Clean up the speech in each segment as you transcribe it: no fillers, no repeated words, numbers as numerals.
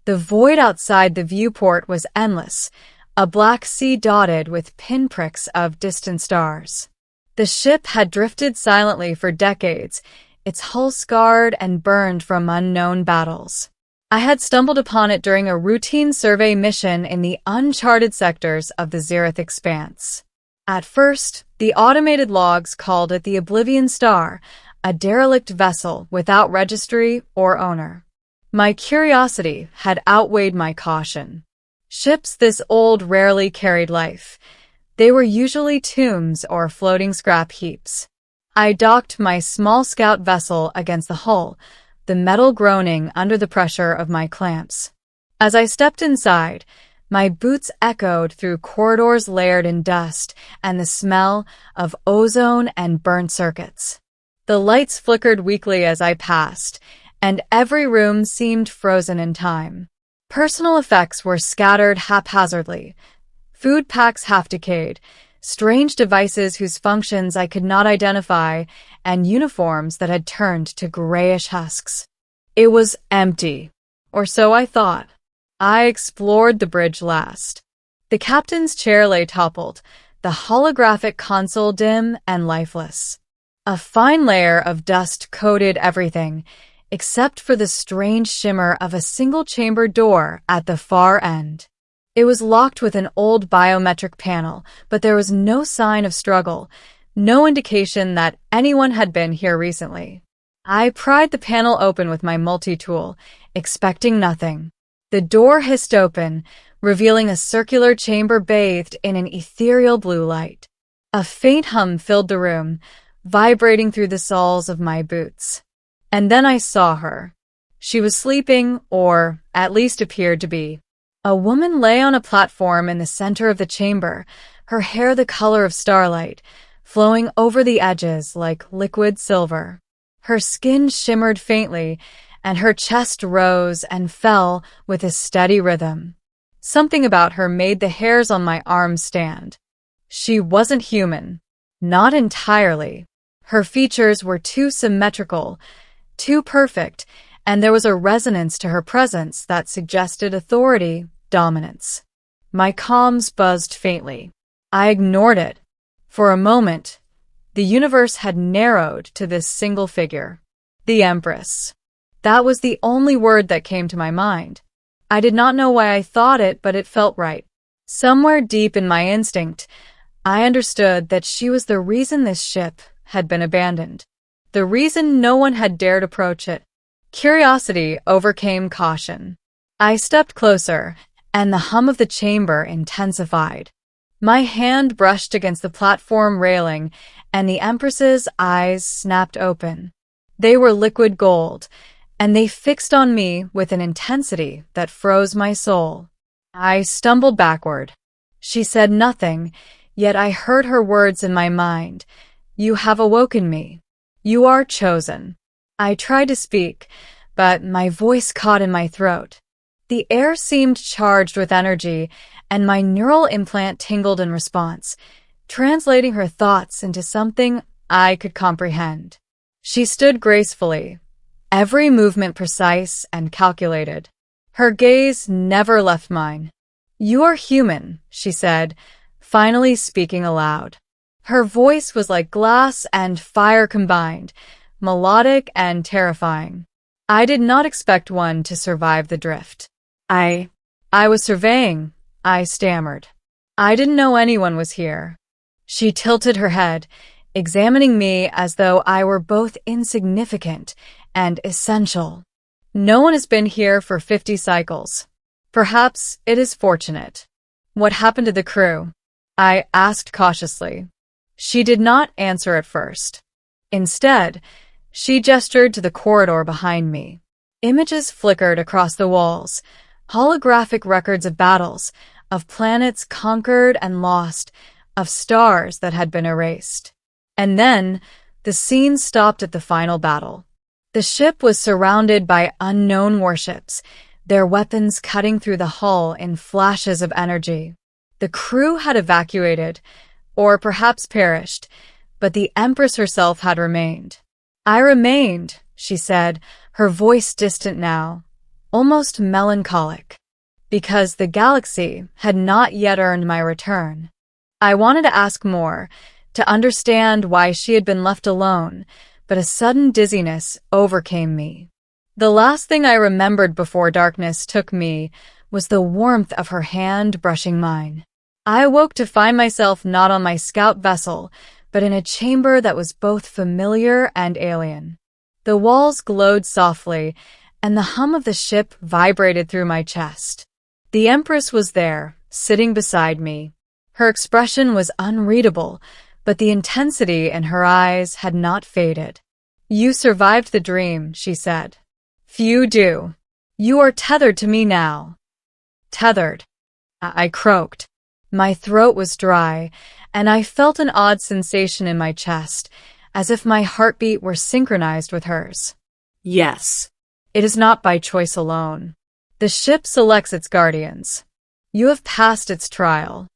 The void outside the viewport was endless, a black sea dotted with pinpricks of distant stars. The ship had drifted silently for decades, its hull scarred and burned from unknown battles. I had stumbled upon it during a routine survey mission in the uncharted sectors of the Xerath expanse. At first, the automated logs called it the Oblivion Star, a derelict vessel without registry or owner. My curiosity had outweighed my caution. Ships this old rarely carried life. They were usually tombs or floating scrap heaps. I docked my small scout vessel against the hull, the metal groaning under the pressure of my clamps. As I stepped inside, my boots echoed through corridors layered in dust and the smell of ozone and burnt circuits. The lights flickered weakly as I passed, and every room seemed frozen in time. Personal effects were scattered haphazardly, food packs half-decayed, strange devices whose functions I could not identify, and uniforms that had turned to grayish husks. It was empty, or so I thought. I explored the bridge last. The captain's chair lay toppled, the holographic console dim and lifeless. A fine layer of dust coated everything, except for the strange shimmer of a single-chamber door at the far end. It was locked with an old biometric panel, but there was no sign of struggle, no indication that anyone had been here recently. I pried the panel open with my multi-tool, expecting nothing. The door hissed open, revealing a circular chamber bathed in an ethereal blue light. A faint hum filled the room, vibrating through the soles of my boots. And then I saw her. She was sleeping, or at least appeared to be. A woman lay on a platform in the center of the chamber, her hair the color of starlight, flowing over the edges like liquid silver. Her skin shimmered faintly, and her chest rose and fell with a steady rhythm. Something about her made the hairs on my arms stand. She wasn't human. Not entirely. Her features were too symmetrical, too perfect, and there was a resonance to her presence that suggested authority, dominance. My comms buzzed faintly. I ignored it. For a moment, the universe had narrowed to this single figure. The Empress. That was the only word that came to my mind. I did not know why I thought it, but it felt right. Somewhere deep in my instinct, I understood that she was the reason this ship had been abandoned. The reason no one had dared approach it. Curiosity overcame caution. I stepped closer, and the hum of the chamber intensified. My hand brushed against the platform railing, and the Empress's eyes snapped open. They were liquid gold, and they fixed on me with an intensity that froze my soul. I stumbled backward. She said nothing, yet I heard her words in my mind. "You have awoken me. You are chosen." I tried to speak, but my voice caught in my throat. The air seemed charged with energy, and my neural implant tingled in response, translating her thoughts into something I could comprehend. She stood gracefully, every movement precise and calculated. Her gaze never left mine. "You are human," she said, finally speaking aloud. Her voice was like glass and fire combined, melodic and terrifying. I did not expect one to survive the drift. I was surveying, I stammered. I didn't know anyone was here. She tilted her head, examining me as though I were both insignificant and essential. "No one has been here for 50 cycles. Perhaps it is fortunate." "What happened to the crew?" I asked cautiously. She did not answer at first. Instead, she gestured to the corridor behind me. Images flickered across the walls, holographic records of battles, of planets conquered and lost, of stars that had been erased. And then, the scene stopped at the final battle. The ship was surrounded by unknown warships, their weapons cutting through the hull in flashes of energy. The crew had evacuated, or perhaps perished, but the Empress herself had remained. "I remained," she said, her voice distant now. almost melancholic, because the galaxy had not yet earned my return. I wanted to ask more, to understand why she had been left alone, but a sudden dizziness overcame me. The last thing I remembered before darkness took me was the warmth of her hand brushing mine. I awoke to find myself not on my scout vessel, but in a chamber that was both familiar and alien. The walls glowed softly, and the hum of the ship vibrated through my chest. The Empress was there, sitting beside me. Her expression was unreadable, but the intensity in her eyes had not faded. "You survived the dream," she said. "Few do. You are tethered to me now." Tethered. I croaked. My throat was dry, and I felt an odd sensation in my chest, as if my heartbeat were synchronized with hers. Yes. It is not by choice alone. The ship selects its guardians. You have passed its trial.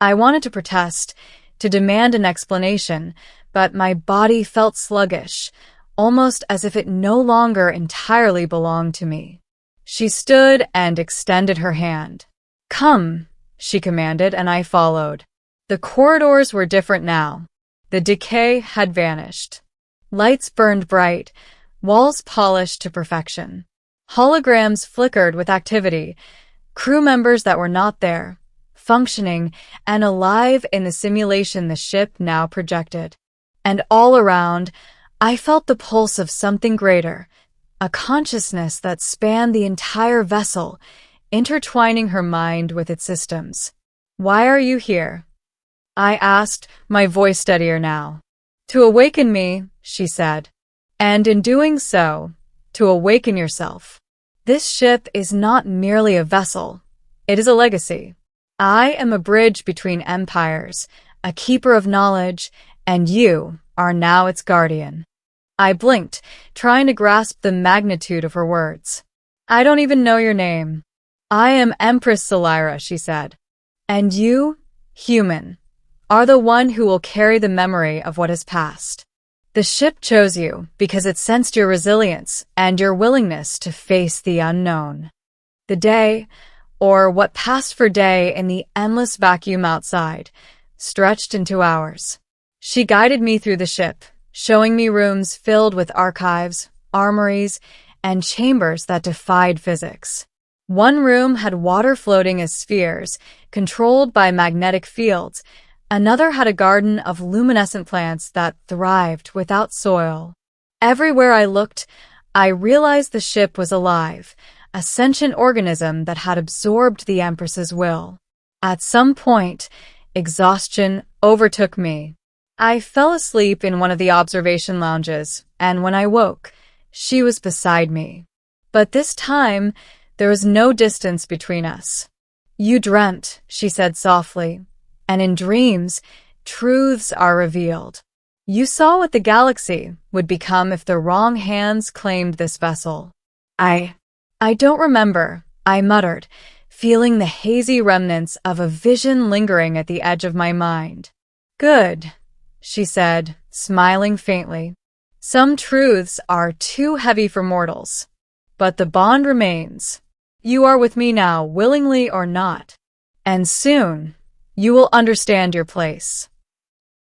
I wanted to protest, to demand an explanation, but my body felt sluggish, almost as if it no longer entirely belonged to me. She stood and extended her hand. "Come," she commanded, and I followed. The corridors were different now. The decay had vanished. Lights burned bright, walls polished to perfection. Holograms flickered with activity, crew members that were not there, functioning and alive in the simulation the ship now projected. And all around, I felt the pulse of something greater, a consciousness that spanned the entire vessel, intertwining her mind with its systems. "Why are you here?" I asked, my voice steadier now. "To awaken me," she said. "And in doing so, to awaken yourself. This ship is not merely a vessel. It is a legacy. I am a bridge between empires, a keeper of knowledge, and you are now its guardian." I blinked, trying to grasp the magnitude of her words. "I don't even know your name." "I am Empress Celira," she said. "And you, human, are the one who will carry the memory of what has passed. The ship chose you because it sensed your resilience and your willingness to face the unknown. The day, or what passed for day in the endless vacuum outside, stretched into hours. She guided me through the ship, showing me rooms filled with archives, armories, and chambers that defied physics. One room had water floating as spheres, controlled by magnetic fields. Another had a garden of luminescent plants that thrived without soil. Everywhere I looked, I realized the ship was alive, a sentient organism that had absorbed the Empress's will. At some point, exhaustion overtook me. I fell asleep in one of the observation lounges, and when I woke, she was beside me. But this time, there was no distance between us. "You dreamt," she said softly, "and in dreams, truths are revealed. You saw what the galaxy would become if the wrong hands claimed this vessel." I don't remember," I muttered, feeling the hazy remnants of a vision lingering at the edge of my mind. "Good," she said, smiling faintly. "Some truths are too heavy for mortals. But the bond remains. You are with me now, willingly or not. And soon, you will understand your place."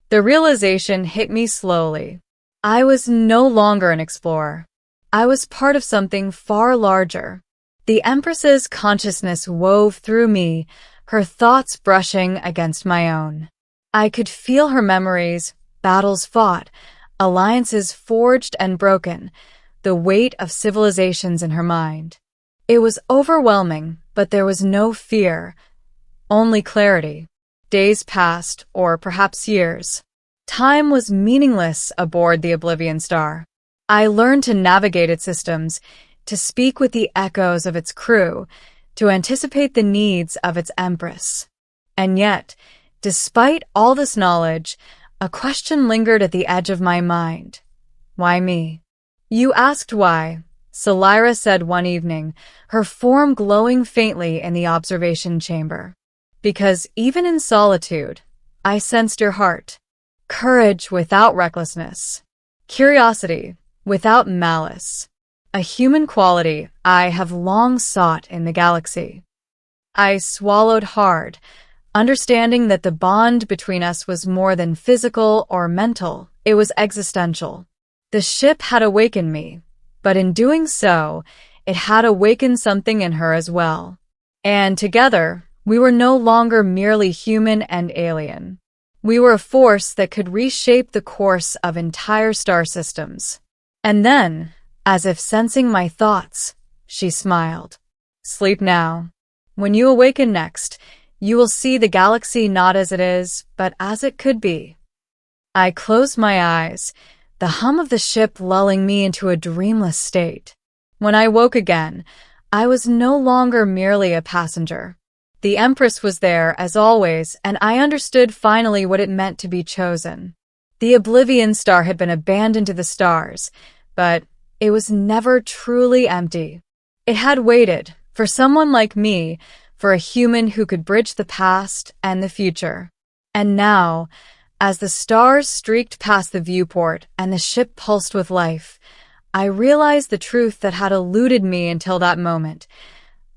The realization hit me slowly. I was no longer an explorer. I was part of something far larger. The Empress's consciousness wove through me, her thoughts brushing against my own. I could feel her memories, battles fought, alliances forged and broken, the weight of civilizations in her mind. It was overwhelming, but there was no fear, only clarity. Days passed, or perhaps years. Time was meaningless aboard the Oblivion Star. I learned to navigate its systems, to speak with the echoes of its crew, to anticipate the needs of its Empress. And yet, despite all this knowledge, a question lingered at the edge of my mind. Why me? "You asked why," Celira said one evening, her form glowing faintly in the observation chamber. "Because even in solitude, I sensed your heart. Courage without recklessness. Curiosity without malice. a human quality I have long sought in the galaxy. I swallowed hard, understanding that the bond between us was more than physical or mental, it was existential. The ship had awakened me, but in doing so, it had awakened something in her as well. And together, we were no longer merely human and alien. We were a force that could reshape the course of entire star systems. And then, as if sensing my thoughts, she smiled. Sleep now. When you awaken next, you will see the galaxy not as it is, but as it could be. I closed my eyes, the hum of the ship lulling me into a dreamless state. When I woke again, I was no longer merely a passenger. The Empress was there, as always, and I understood finally what it meant to be chosen. The Oblivion Star had been abandoned to the stars, but it was never truly empty. It had waited, for someone like me, for a human who could bridge the past and the future. And now, as the stars streaked past the viewport and the ship pulsed with life, I realized the truth that had eluded me until that moment.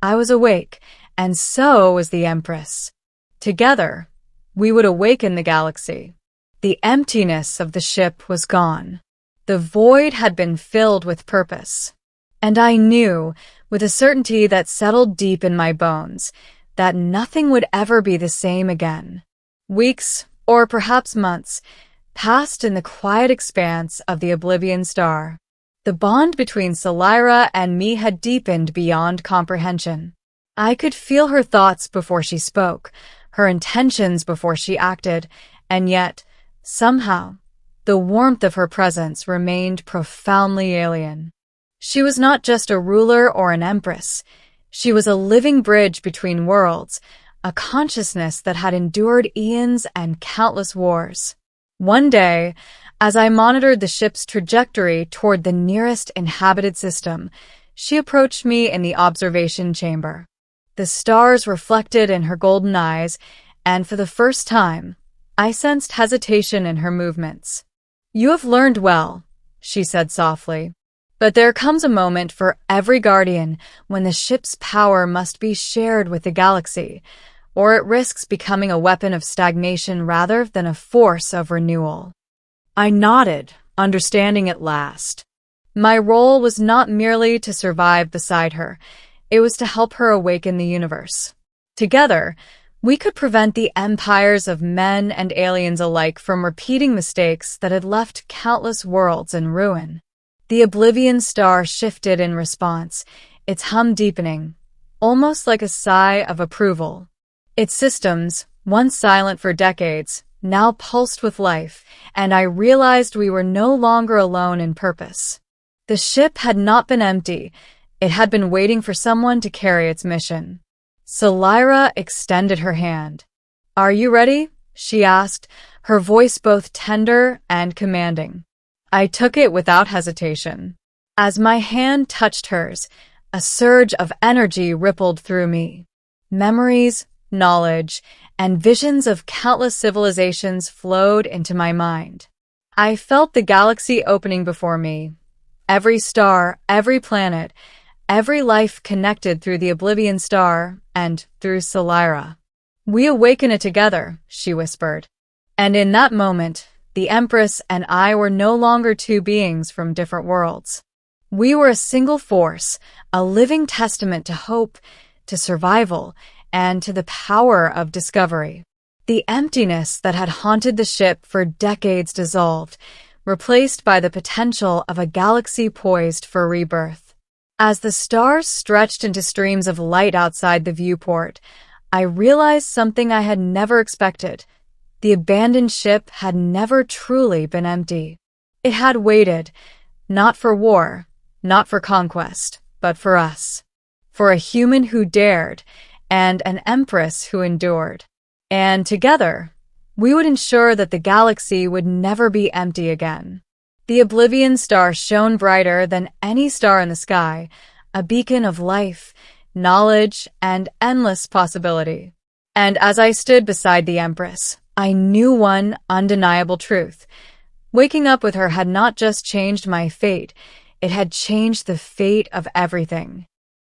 I was awake, and so was the Empress. Together, we would awaken the galaxy. The emptiness of the ship was gone. The void had been filled with purpose. And I knew, with a certainty that settled deep in my bones, that nothing would ever be the same again. Weeks, or perhaps months, passed in the quiet expanse of the Oblivion Star. The bond between Celira and me had deepened beyond comprehension. I could feel her thoughts before she spoke, her intentions before she acted, and yet, somehow, the warmth of her presence remained profoundly alien. She was not just a ruler or an empress. She was a living bridge between worlds, a consciousness that had endured eons and countless wars. One day, as I monitored the ship's trajectory toward the nearest inhabited system, she approached me in the observation chamber. The stars reflected in her golden eyes, and for the first time, I sensed hesitation in her movements. "You have learned well," she said softly. "But there comes a moment for every guardian when the ship's power must be shared with the galaxy, or it risks becoming a weapon of stagnation rather than a force of renewal." I nodded, understanding at last. My role was not merely to survive beside her, it was to help her awaken the universe. Together, we could prevent the empires of men and aliens alike from repeating mistakes that had left countless worlds in ruin. The Oblivion Star shifted in response, its hum deepening, almost like a sigh of approval. Its systems, once silent for decades, now pulsed with life, and I realized we were no longer alone in purpose. The ship had not been empty, it had been waiting for someone to carry its mission. Celira extended her hand. "Are you ready?" she asked, her voice both tender and commanding. I took it without hesitation. As my hand touched hers, a surge of energy rippled through me. Memories, knowledge, and visions of countless civilizations flowed into my mind. I felt the galaxy opening before me. Every star, every planet, every life connected through the Oblivion Star and through Celira. "We awaken it together," she whispered. And in that moment, the Empress and I were no longer two beings from different worlds. We were a single force, a living testament to hope, to survival, and to the power of discovery. The emptiness that had haunted the ship for decades dissolved, replaced by the potential of a galaxy poised for rebirth. As the stars stretched into streams of light outside the viewport, I realized something I had never expected. The abandoned ship had never truly been empty. It had waited, not for war, not for conquest, but for us. For a human who dared, and an empress who endured. And together, we would ensure that the galaxy would never be empty again. The Oblivion Star shone brighter than any star in the sky, a beacon of life, knowledge, and endless possibility. And as I stood beside the Empress, I knew one undeniable truth. Waking up with her had not just changed my fate, It had changed the fate of everything.